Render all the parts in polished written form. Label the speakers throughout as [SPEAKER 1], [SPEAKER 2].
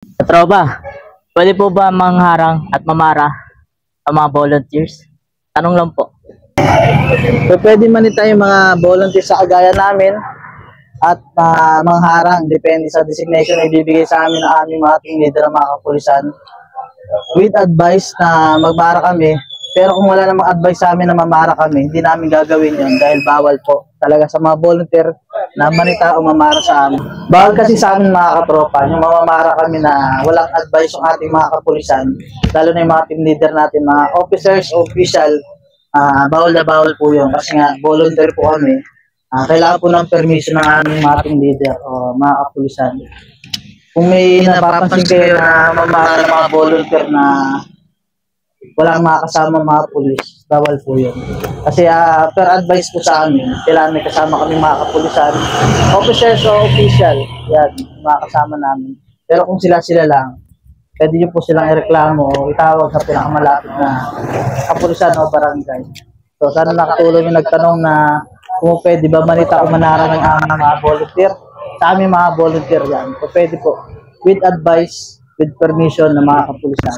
[SPEAKER 1] Katropa, pwede po ba mangharang at mamara ang mga volunteers? Tanong lang po.
[SPEAKER 2] So, pwede manita yung mga volunteers sa kagaya namin at mangharang depende sa designation na ibibigay sa amin ng aming mga team leader ng mga kapulisan with advice na magmara kami. Pero kung wala namang advice sa amin na mamara kami, hindi namin gagawin yun dahil bawal po talaga sa mga volunteer na manita o mamara sa amin. Bawal kasi sa amin mga katropa, yung mamamara kami na walang advice yung ating mga kapulisan, lalo na yung mga team leader natin, mga officers, official, bawal na bawal po yun kasi nga volunteer po kami. Kailangan po ng permission ng aming mga team leader o mga kapulisan. Kung may napapansin kayo na mamara ng mga volunteer na walang makakasama mga pulis, bawal po yun. Kasi per advice po sa amin, kailangan may kasama kami mga kapulisan, officers o official, yan, makakasama namin. Pero kung sila-sila lang, pwede nyo po silang ireklamo o itawag sa pinakamalapit na kapulisan o barangay. So sana nakatulong yung nagtanong na kung pwede ba manita o manara ng aming mga volunteer. Sa aming mga volunteer yan, so pwede po, with advice, with permission ng mga kapulisan.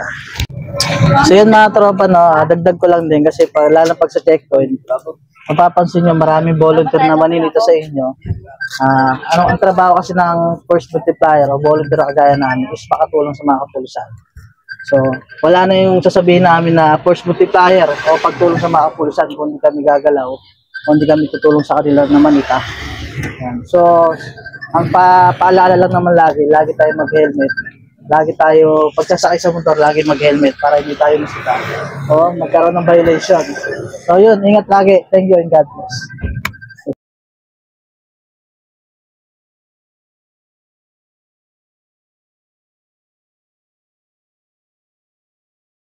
[SPEAKER 2] So yun mga tropa, no, dagdag ko lang din kasi lalo pag sa checkpoint, mapapansin nyo maraming volunteer na maninita sa inyo. Ang trabaho kasi ng force multiplier o volunteer kagaya namin is makatulong sa mga kapulisan. So wala na yung sasabihin namin na force multiplier o pagtulong sa mga kapulisan kung hindi kami gagalaw o hindi kami tutulong sa kanila na manita. Yan. So ang paalala lang naman lagi tayo mag-helmet. Lagi tayo, pagsasakay sa motor, lagi mag-helmet para hindi tayo masita o magkaroon ng violation. So yun, ingat lagi. Thank you and God bless.